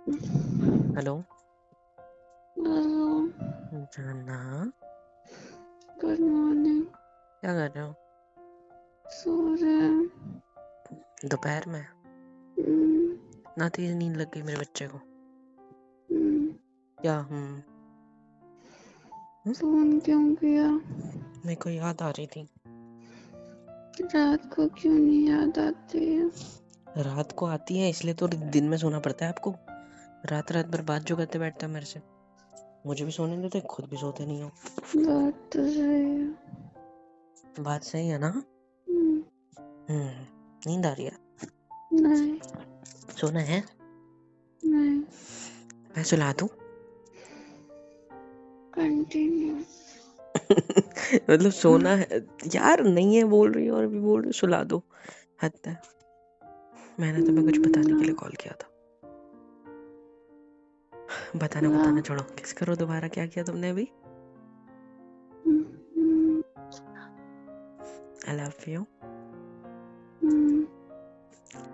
Hello hello. जाना, good morning. क्या कर रहे हो सो रहे हैं। दोपहर में? हम्म, ना तेज नींद लग गई मेरे बच्चे को क्या? फोन क्यों किया? मेरे को याद आ रही थी। रात को क्यों नहीं याद आती है? रात को आती है इसलिए तो दिन में सोना पड़ता है आपको। रात रात भर बात जो करते बैठते हो मेरे से। मुझे भी सोने देते, खुद भी सोते नहीं हो। बात तो सही है। बात सही है ना? नींद आ रही है? नहीं सोना है? नहीं, मैं सुला दूं? कंटिन्यू। मतलब सोना है यार, नहीं है बोल रही हो और अभी बोल रही हो सुला दो। हद है। मैंने तुम्हें कुछ बताने के लिए कॉल किया था। बताना छोड़ो, किस करो दोबारा, क्या किया तुमने अभी? आई लव यू।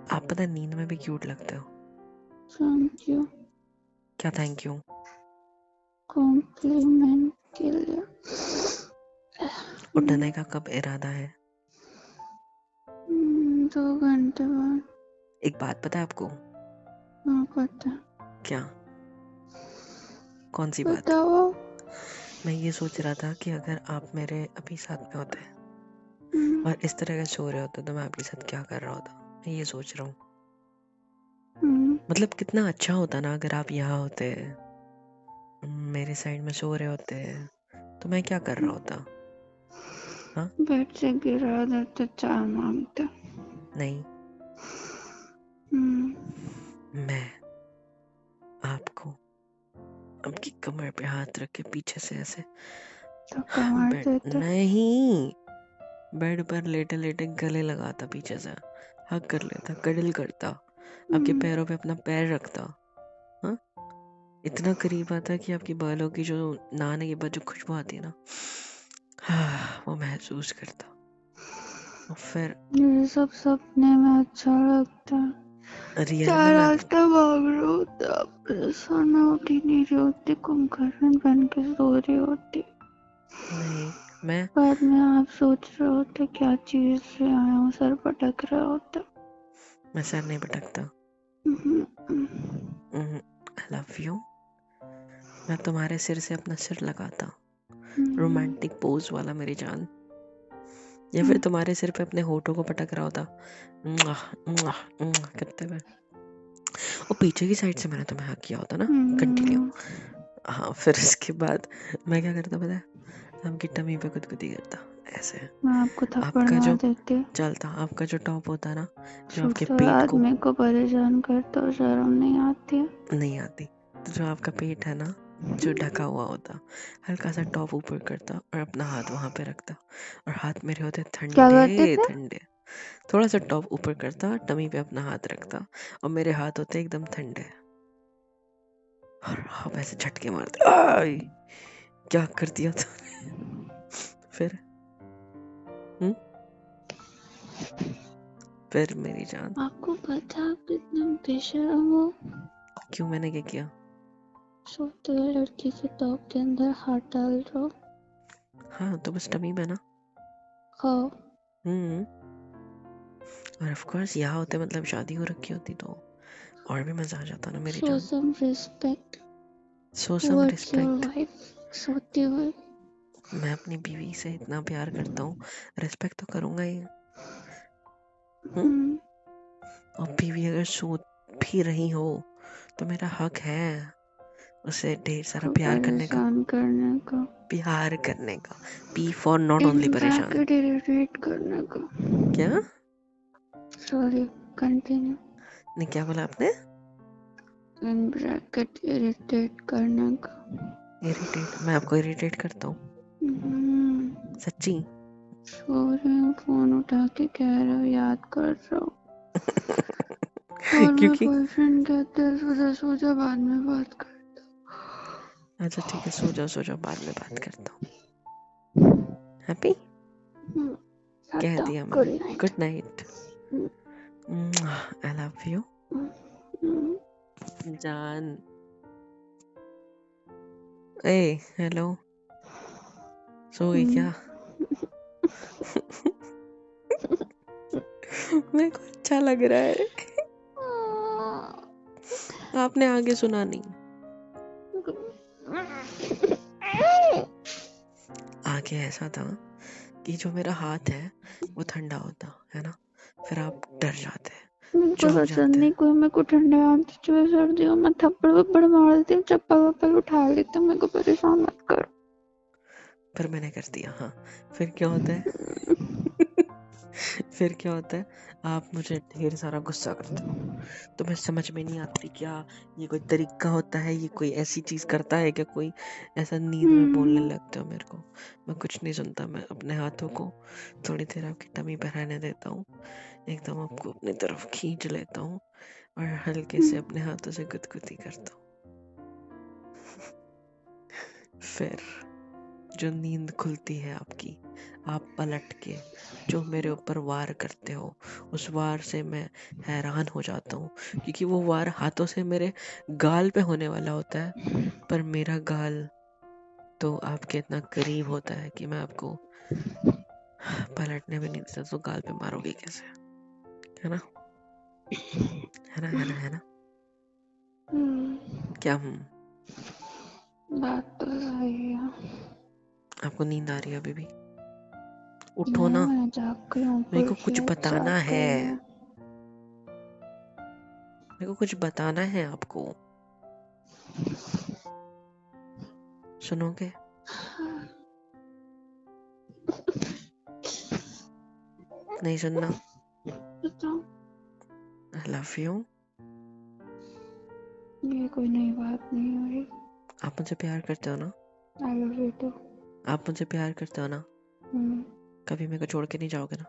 आप पता है नींद में भी क्यूट लगते हो। Thank you. क्या थैंक यू? कॉम्प्लीमेंट के लिए। उठने का कब इरादा है? 2 घंटे बाद। एक बात पता है आपको? हाँ पता। क्या? कौन सी बात? बताओ। मैं ये सोच रहा था कि अगर आप मेरे अभी साथ में होते और इस तरह का सो रहे होते तो मैं आपके साथ क्या कर रहा होता। मैं ये सोच रहा हूँ, मतलब कितना अच्छा होता ना अगर आप यहाँ होते, मेरे साइड में सो रहे होते, तो मैं क्या कर रहा होता? हाँ? बेड से गिरा देते, चाय मांगते। नहीं, मैं आपको आपकी कमर पे हाथ रख के पीछे से ऐसे धक्का मार बेड देते। नहीं, बेड पर लेटे लेटे गले लगाता, पीछे से हग कर लेता, कडल करता, आपके पैरों पे अपना पैर रखता। हाँ, इतना करीब आता कि आपकी बालों की जो नहाने के बाद जो खुशबू आती है ना, हाँ, वो महसूस करता। और फिर ये सब सपने में अच्छा लगता है। रियल में चार मैं रास्ता भाग रहे होते, आप सोना उठ ही नहीं रही होती, कुंभकर्ण बन के सो रही होती। नहीं, मैं बाद में आप सोच रहे होते क्या चीज से आया हूँ, सर पटक रहा होता। सर नहीं पटकता। आई लव यू। मैं तुम्हारे सिर से अपना सिर लगाता, रोमांटिक पोज वाला मेरी जान। या फिर तुम्हारे सिर पे अपने होठों को पटक रहा होता, करते हुए। और पीछे की साइड से मैंने तुम्हें हक किया होता ना। कंटिन्यू। हाँ, फिर इसके बाद मैं क्या करता पता है? आपकी टमी पे गुदगुदी करता ऐसे। मैं आपको थप्पड़ आपका मार जो देती। चलता, आपका जो टॉप होता है ना, जो आपके सोचो पेट को आदमी को परेशान करते हो, शर्म नहीं आती है? नहीं आती, तो जो आपका पेट है ना, जो ढका हुआ होता, हल्का सा टॉप ऊपर करता और अपना हाथ वहां पे रखता, और हाथ मेरे होते क्या करते ठंडे थे? ठंडे। थोड़ा सा टॉप ऊपर करता, टमी पे अपना हाथ रखता, और मेरे हाथ होते एकदम ठंडे, और आप ऐसे झटके मारते। आय, क्या कर दिया तूने? फिर फिर मेरी जान। आपको पता आप कितने बेशरम हो? क्यों, मैंने क्या किया? सोते हुए लड़की के टॉप के अंदर हाथ डाल रहे हो। हाँ, तो बस टमी पे ना। खाओ। हम्म। और ऑफ कोर्स यहाँ होते, मतलब शादी हो रखी होती तो और भी मजा आ जाता ना मेरी शो जान। Some respect so some towards your respect. Wife सोते हुए। मैं अपनी बीवी से इतना प्यार करता हूँ, रिस्पेक्ट तो करूंगा ही। और बीवी अगर सो भी रही हो तो मेरा हक है उसे ढेर सारा को प्यार करने का। परेशान करने का। प्यार करने का। P for not in only परेशान। ब्रैकेट इरिटेट करने का। क्या? Sorry, continue. नहीं, क्या बोला आपने? इन ब्रैकेट इरिटेट करने का। इरिटेट? मैं आपको इरिटेट करता हूँ? सच्ची? सो रही हूँ, फोन उठा के कह रहे हो याद कर रहा हूँ। और मेरे क्योंकि बॉयफ्रेंड कहते हैं सो जा बाद में बात कर। अच्छा ठीक है, सो जाओ, बाद में बात करता हूँ। हैप्पी? कह दिया गुड मैंने। Night. Good night. I love you. जान। ए हेलो, सो गई क्या? मेरे को अच्छा लग रहा है। आपने आगे सुना नहीं। आगे ऐसा था कि जो मेरा हाथ है वो ठंडा होता है ना, फिर आप डर जाते हैं, मेरे को चौंक पसंद जाते नहीं हैं। कोई, मेरे को ठंडा हाथ चाहिए, सर्दियों में थप्पड़ वप्पड़ मार देती हूँ, चप्पल वप्पल उठा लेती हूँ, मेरे को परेशान मत कर। फिर मैंने कर दिया। हाँ, फिर क्या होता है? फिर क्या होता है? आप मुझे ढेर सारा गुस्सा करते हो, तो मैं समझ में नहीं आती क्या ये कोई तरीका होता है, ये कोई ऐसी चीज करता है क्या कोई? ऐसा नींद में बोलने लगते हो मेरे को। मैं कुछ नहीं सुनता, मैं अपने हाथों को थोड़ी देर आपकी टमी पर रहने देता हूँ, एकदम आपको अपनी तरफ खींच लेता हूँ और हल्के से अपने हाथों से गुदगुदी करता हूँ। फिर जो नींद खुलती है आपकी, आप पलट के जो मेरे ऊपर वार करते हो, उस वार से मैं हैरान हो जाता हूँ, क्योंकि वो वार हाथों से मेरे गाल पे होने वाला होता है, पर मेरा गाल तो आपके इतना करीब होता है कि मैं आपको पलटने भी नहीं देता, तो गाल पे मारोगे कैसे? है ना, है ना, है ना, है ना? क्या? बात तो सही है। आपको नींद आ रही है अभी भी? उठो नहीं, ना, मैं जाग गई हूँ, मेरे फुल को कुछ फ्लैट बताना जाग है, गई हूँ। मेरे को कुछ बताना है आपको, सुनोगे? नहीं सुनना? बताओ। आई लव यू। ये कोई नई बात नहीं हुई। आप मुझे प्यार करते हो ना? I love you too. आप मुझे प्यार करते हो ना? कभी मेरे को छोड़ के नहीं जाओगे ना?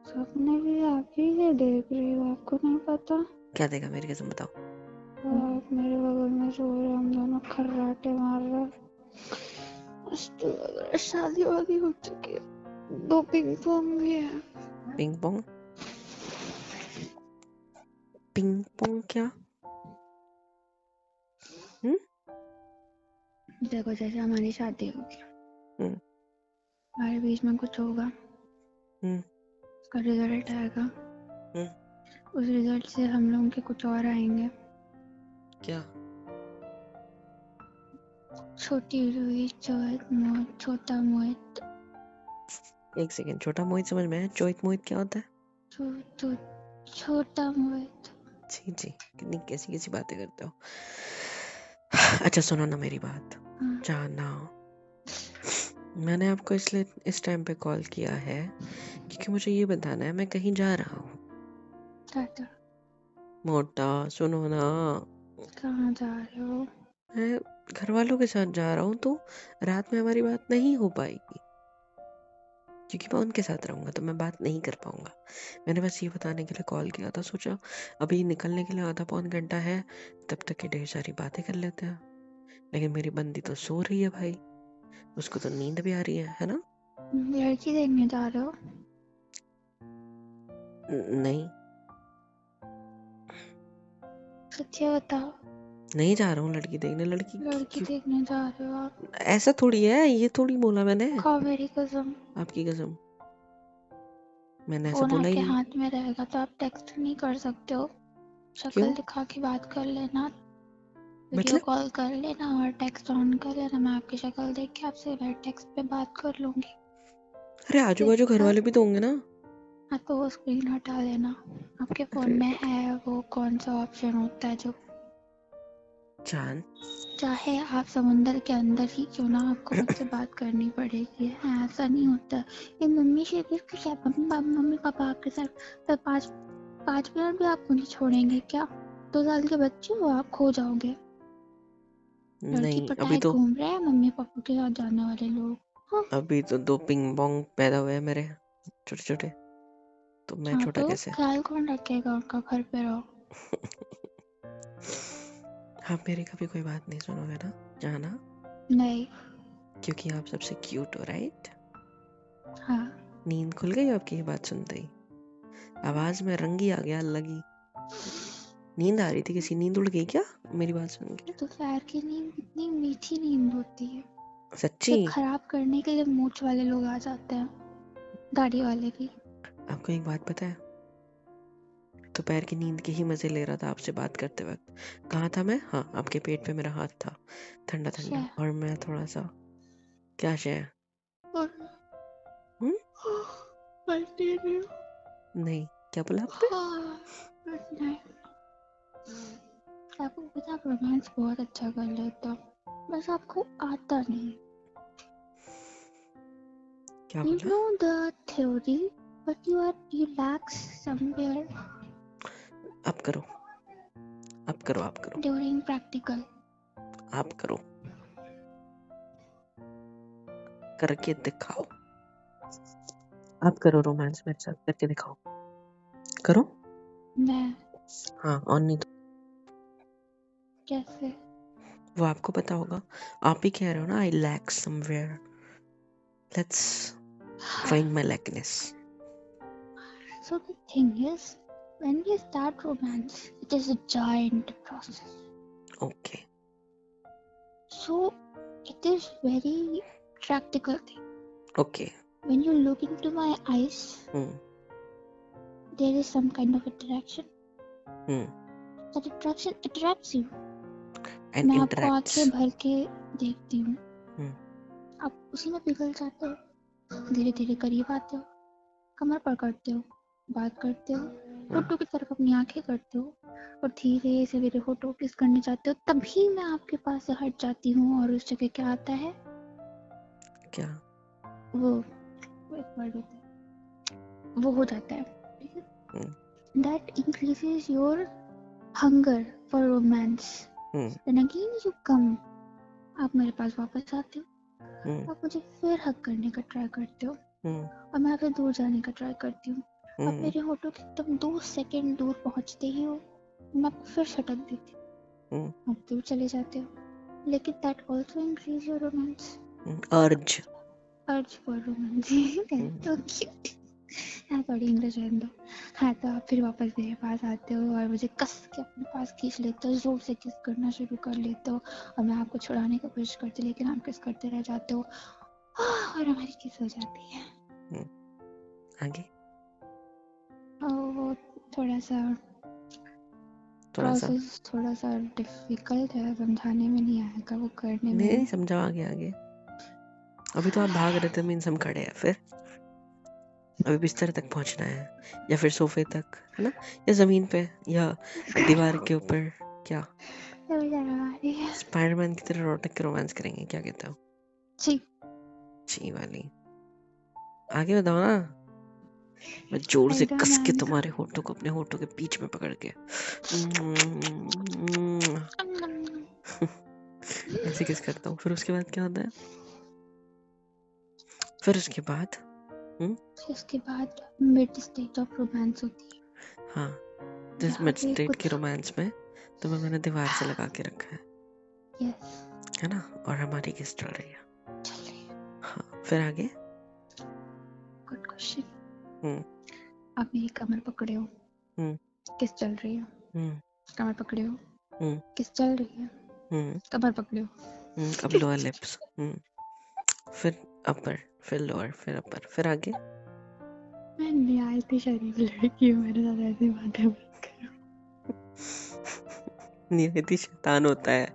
सपने भी आप ही के देख रही हो, आपको नहीं पता? क्या देगा मेरी कसम, बताओ। आप मेरे बगल में सो रहे, हम दोनों खर्राटे मार रहे, मस्त लग रहा है। शादी वादी हो चुकी है, 2 पिंग पोंग भी है। Ping pong? पिंग पोंग क्या? देखो, जैसे हमारी शादी होगी, हम्म हमारे बीच में कुछ होगा, हम्म उसका रिजल्ट आएगा, हम्म उस रिजल्ट से हम लोगों के कुछ और आएंगे। क्या? छोटी रुई चोट मोट छोटा मोहित। एक सेकेंड, छोटा मोहित समझ में है, चोइत मोहित क्या होता है? छोटा मोहित। जी जी, कितनी कैसी कैसी बातें करते हो। अच्छा सुनो ना मेरी बात, जाना। मैंने आपको इसलिए इस टाइम पे कॉल किया है क्योंकि मुझे ये बताना है, मैं कहीं जा रहा हूँ। टाटा। मोटा सुनो ना, कहाँ जा रहे हो? मैं घर वालों के साथ जा रहा हूँ, तो रात में हमारी बात नहीं हो पाएगी, क्योंकि मैं उनके साथ रहूंगा तो मैं बात नहीं कर पाऊंगा। मैंने बस ये बताने के लिए कॉल किया था, सोचा अभी निकलने के लिए आधा पौन घंटा है, तब तक की ढेर सारी बातें कर लेते हैं। लेकिन मेरी बंदी तो सो रही है भाई, उसको तो नींद भी आ रही है ना? लड़की देखने जा रहे हो? नहीं, सच्ची बताओ। नहीं जा रहा हूँ लड़की देखने। लड़की लड़की क्यों? देखने जा रहे हो आप? ऐसा थोड़ी है, ये थोड़ी बोला मैंने। खाओ मेरी कसम। आपकी कसम, मैंने ऐसा फोन बोला ही आपके नहीं। हाथ में रहेगा तो आप टेक्स्ट नहीं कर सकते हो? शक्ल क्यों? दिखा के बात कर लेना, वीडियो मतलब कॉल कर लेना और टेक्स्ट ऑन कर लेना, मैं आपकी शक्ल देख के आपसे टेक्स्ट पे बात कर लूंगी। अरे आजू बाजू घर वाले भी तो होंगे ना? हाँ, तो वो स्क्रीन हटा लेना। आपके फोन अरे में है वो कौन सा ऑप्शन होता है जो जान, चाहे आप समुंदर के अंदर ही क्यों ना आपको मुझसे बात करनी पड़ेगी। है, ऐसा नहीं होता। ये मम्मी से क्या मम्मी पापा आपके साथ तो पाँच मिनट भी आपको नहीं छोड़ेंगे क्या? 2 साल के बच्चे हो आप, खो जाओगे। लड़की नहीं पटाए घूम रहे हैं मम्मी पापा के साथ जाने वाले लोग। हाँ। अभी तो 2 पिंग पोंग पैदा हुए हैं मेरे, छोटे छोटे, तो मैं हाँ, छोटा तो कैसे? ख्याल कौन रखेगा उनका? घर पे रहो। आप मेरी कभी कोई बात नहीं सुनोगे ना, जाना? नहीं। क्योंकि आप सबसे क्यूट हो, राइट? हाँ। नींद खुल गई आपकी ये बात सुनते ही? आवाज में रंग ही आ गया अलग ही। नींद आ रही थी किसी? नींद उड़ गई क्या मेरी बात सुन के? दोपहर की नींद इतनी मीठी नींद होती है, सच्ची? उसे खराब करने के लिए मूंछ वाले लोग आ जाते हैं, दाढ़ी वाले भी। आपको एक बात पता है, दोपहर की नींद के ही मजे ले रहा था आपसे बात करते वक्त। कहाँ था मैं? हाँ, आपके पेट पे मेरा हाथ था, ठंडा ठंडा, शे, और मैं थोड़ा सा, क्या शे? और हम्म? कंटिन्यू। नहीं, क्या बोला आपने? हाँ, गुड नाइट। आपको पता, आप रोमांस बहुत अच्छा कर लेते हो, बस आपको आता नहीं। क्या You बोला? know the theory, but you lack somewhere आप करो, आप करो, आप करो, during practical. आप करो, करके दिखाओ। आप करो रोमांस मेरे साथ, करके दिखाओ। करो। मैं हाँ, और नहीं तो कैसे? वो आपको पता होगा, आप ही कह रहे हो ना, I lack somewhere, let's find my lackness. So the thing is, when we start romance, it is a giant process. Okay, So it is very practical thing. Okay. When you look into my eyes, there is some kind of attraction. That attraction attracts you. And मैं आपको interacts. आंखें भर के देखती हूँ, आप उसी में पिघल जाते हो, धीरे धीरे करीब आते हो, कमर पकड़ते हो, बात करते हो, होठों की तरफ अपनी आंखें करते हो, और धीरे से मेरे होठों किस करने जाते हो, तभी मैं आपके पास से हट जाती हूँ, और उस जगह क्या आता है? क्या? वो एक वर्ड होता है, वो हो जाता है। That increases your hunger for romance. Then again you come. आप मेरे पास वापस आते हो, आप मुझे फिर हक करने का ट्राई करते हो, और मैं आपसे दूर जाने का ट्राई करती हूँ। आप मेरे होठों के एकदम 2 सेकंड दूर पहुँचते ही हो, मैं आपको फिर सटक देती हूँ, आप दूर चले जाते हो, लेकिन that also increase your romance. अर्ज for romance. तो cute. हाँ, थोड़ी इंग्लिश रहने दो। हाँ, तो आप फिर वापस मेरे पास आते हो और मुझे कस के अपने पास खींच लेते हो, जोर से किस करना शुरू कर लेते हो, और मैं आपको छुड़ाने की कोशिश करती हूँ, लेकिन आप किस करते रह जाते हो, और हमारी किस हो जाती है। आगे और वो थोड़ा सा प्रोसेस थोड़ा सा डिफिकल्ट है, समझाने में नहीं आएगा, वो करने में। नहीं समझा। आगे आगे। अभी तो आप भाग रहे थे, मीन्स हम खड़े हैं। फिर अभी बिस्तर तक पहुंचना है, या फिर सोफे तक, है ना, या जमीन पे, या दीवार के ऊपर? क्या स्पाइडरमैन की तरह रोटक के रोमांस करेंगे? क्या कहते हो? ची वाली। आगे बताओ ना। मैं जोर से कस के तुम्हारे होठों को अपने होठों के बीच में पकड़ के ऐसे किस करता हूँ। फिर उसके बाद क्या होता है? फिर उसके बाद मिड स्टेज ऑफ रोमांस होती है। हाँ, जिस मिड स्टेज के रोमांस में तुम्हें मैंने दीवार से लगा के रखा है, है ना, और हमारी किस चल रही है। हाँ, फिर आगे। Good question. आप मेरी कमर पकड़े हो, किस चल रही है? कमर पकड़े हो, किस चल रही है? कमर पकड़े हो। अब लोअर लिप्स, फिर अपर, फिर लोअर, फिर अपर, फिर आगे। मैं निहायत ही शरीफ लड़की हूँ, मेरे साथ ऐसी बातें मत करो। निहायत ही शैतान होता है।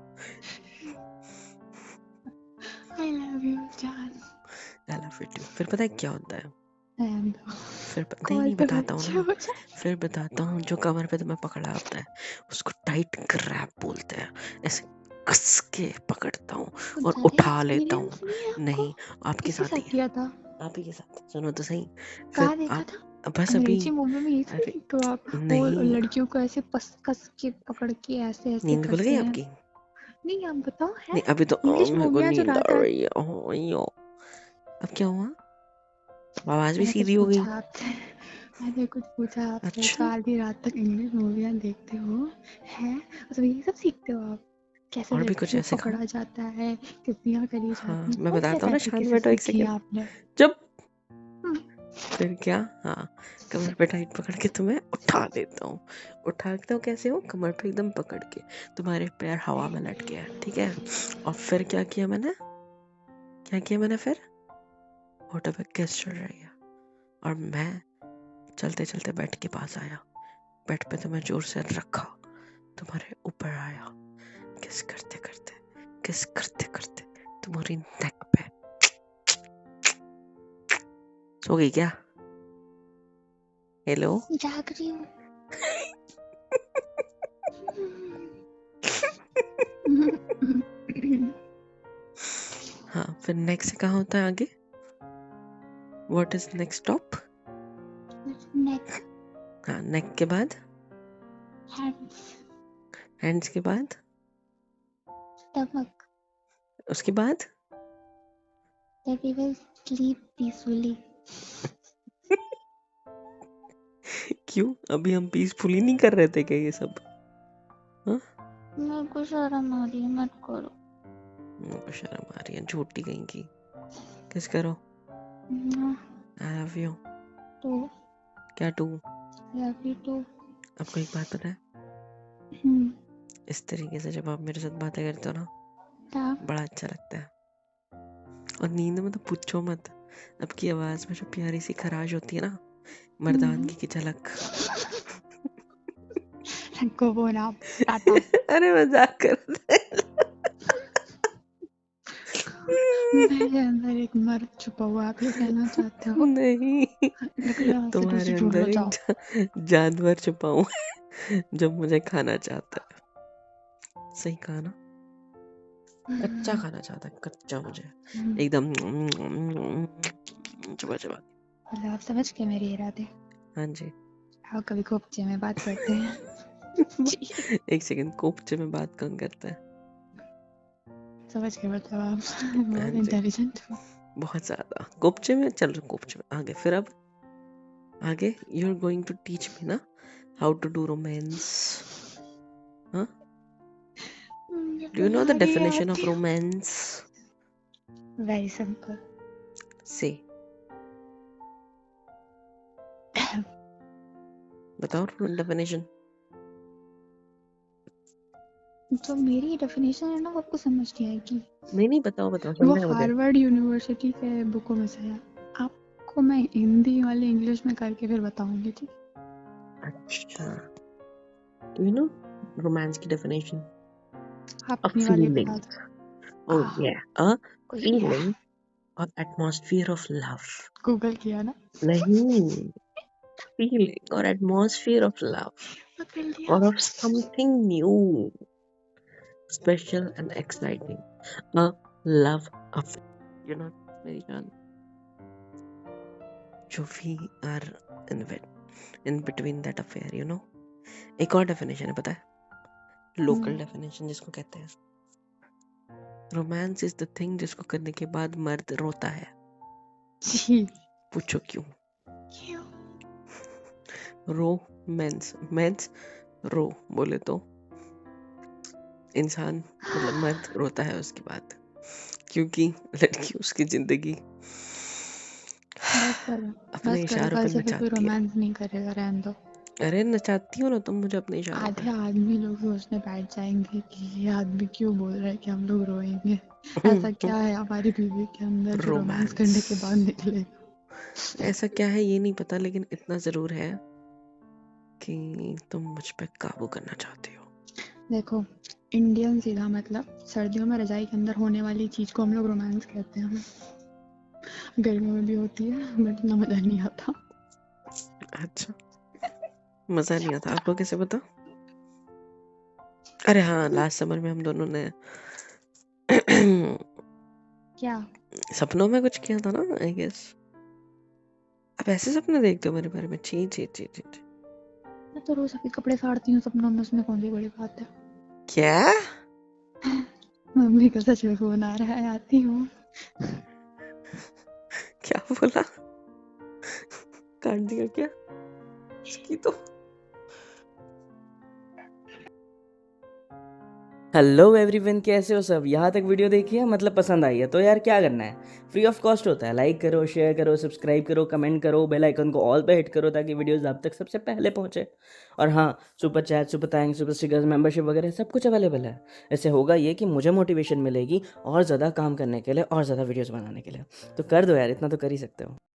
I love you, जान। I love you too। फिर पता है क्या होता है? फिर नहीं बताता हूँ ना, फिर बताता हूँ। जो कमर पे तुम्हें पकड़ा होता है उसको टाइट ग्रैब बोलते हैं। ऐसे कस के पकड़ता हूँ और उठा लेता हूँ। नहीं, आपके साथ ही है, आप ही के साथ। सुनो तो सही। कहाँ देखा था? बस अभी मूवी में अरे तो आप वो लड़कियों को ऐसे कस के पकड़ के ऐसे नींद खुल गई आपकी? नहीं, आप बताओ। है नहीं, अभी तो इंग्लिश मेरे को मूवियाँ जो नींद आ रात रही है। अब क्या हुआ? आवाज भी सीधी हो गई। मैंने कुछ पूछा आपसे। अच्छा, आधी रात तक इंग्लिश मूवियाँ देखते हो, हैं, तो ये सब सीखते हो आप? कैसे और भी कुछ लड़कियों को ऐसे पकड़ा जाता है, कितनियाँ करी जाती हैं, मैं कौन बताता से हूँ ना, तरीके शांत से बैठो एक सीखी सेकंड। आपने? जब फिर क्या, हाँ, कमर पे टाइट पकड़ के तुम्हें उठा देता हूँ। उठाता हूँ कैसे हो, कमर पे एकदम पकड़ के, तुम्हारे पैर हवा में लटके हैं, ठीक है। और फिर क्या किया मैंने फिर होठों पे किस चढ़ रही है, और मैं चलते चलते बेड के पास आया, बेड पे तुम्हें जोर से रखा, तुम्हारे ऊपर आया, किस करते करते तुम्हारी नेक पे। सो गई क्या? हेलो। जाग रही हूँ। हाँ, फिर नेक्स्ट से कहाँ होता है आगे? What is next stop? नेक, हाँ, नेक के बाद हैंड्स, हैंड्स के बाद स्टमक, उसके बाद that we will sleep peacefully. क्यों, अभी हम पीसफुली नहीं कर रहे थे क्या ये सब? हाँ, मेरे को शर्म आ रही है, मत करो। मेरे को शर्म आ रही है, झूठी कहीं की। किस करो, आई लव यू। तो क्या टू? Love you to. आपको एक बात पता है, इस तरीके से जब आप मेरे साथ बातें करते हो ना, क्या? बड़ा अच्छा लगता है। और नींद में तो पूछो मत, आपकी आवाज में जो प्यारी सी खराश होती है ना, मर्दानगी की झलक। को वो ना टाटा। अरे मजाक कर रहे हैं। मेरे अंदर एक मर्द छुपा हुआ, आप ये कहना चाहते हो? नहीं, निकलो यहाँ से, तुम्हारे दूसरी ढूंढ लो, अंदर जाओ। एक जानवर छुपा हुआ है जो मुझे खाना चाहता है। सही कहा ना, कच्चा खाना चाहता है, कच्चा मुझे एकदम चबा चबा। मतलब आप समझ गए मेरे इरादे? हाँ जी। आओ कभी कोपचे में बात करते हैं। एक सेकंड, कोपचे में बात कौन करता है? समझ गए मतलब आप हाँ बहुत जी, इंटेलिजेंट हो। बहुत ज्यादा। कोपचे में, चल कोपचे में आगे, फिर अब आगे you are going to teach me ना हाउ टू डू रोमांस। हाँ, do you know the definition of romance? Very simple. से बताओ डेफिनेशन। जो मेरी डेफिनेशन है ना, वो आपको समझ नहीं आएगी। नहीं बताओ वो समझाओ मुझे। हार्वर्ड यूनिवर्सिटी के बुकों में से है। आपको मैं हिंदी वाले इंग्लिश में करके फिर बताऊंगी, ठीक? अच्छा, डू यू नो रोमांस की डेफिनेशन? आप A अपनी वाली feeling. बता दो। Oh yeah, a कोई feeling or atmosphere of love. Google किया ना? नहीं, feeling or atmosphere of love पकड़ लिया। or of something new, special and exciting. A love affair. You know, मेरी जान, जो we are in between that affair, you know. एक और डेफिनेशन है पता है, लोकल डेफिनेशन जिसको कहते हैं, रोमांस इज द थिंग जिसको करने के बाद मर्द रोता है। जी। पूछो क्यों? क्यों? रोमांस मेंस रो बोले तो इंसान, मतलब मर्द रोता है उसके बाद, क्योंकि लड़की उसकी जिंदगी बस करो, अपने बस करो, इशारों कल पे से फिर कोई नचाती है। रोमांस नहीं करेगा, रहने दो। अरे नचाती हो ना तुम मुझे अपने इशारों पे। आधे आदमी लोग सोचने बैठ जाएंगे कि ये आदमी क्यों बोल रहा है कि हम लोग रोएंगे। ऐसा क्या है हमारी बीवी के अंदर जो रोमांस रोमांस, करने के बाद निकलेगा? ऐसा क्या है ये नहीं पता, लेकिन इतना जरूर है कि तुम मुझ पे काबू करना चाहती हो। देखो, इंडियन सीधा मतलब सर्दियों में रजाई के अंदर होने वाली चीज को हम लोग रोमांस कहते हैं। गर्मियों में भी होती है बट इतना मजा नहीं आता। अच्छा, मजा नहीं आता आपको, कैसे पता? अरे हाँ, लास्ट समर में हम दोनों ने क्या? सपनों में कुछ किया था ना, आई गेस। आप ऐसे सपने देखते हो मेरे बारे में? छी छी छी छी छी। मैं तो रोज अपने कपड़े फाड़ती हूँ सपनों में, उसमें कौन सी बड़ी बात है? क्या? मम्मी का सच में फोन आ रहा है, आती हूँ। क्या बोला? काट दिया क्या इसकी तो? हेलो एवरीवन, कैसे हो सब? यहाँ तक वीडियो देखी है, मतलब पसंद आई है तो यार क्या करना है, फ्री ऑफ कॉस्ट होता है। लाइक करो, शेयर करो, सब्सक्राइब करो, कमेंट करो, बेल आइकन को ऑल पे हिट करो ताकि वीडियोस आप तक सबसे पहले पहुंचे। और हाँ, super chat, super thanks, super stickers, membership वगैरह सब कुछ अवेलेबल है। इससे होगा ये कि मुझे मोटिवेशन मिलेगी और ज़्यादा काम करने के लिए और ज़्यादा वीडियोज़ बनाने के लिए। तो कर दो यार, इतना तो कर ही सकते हो।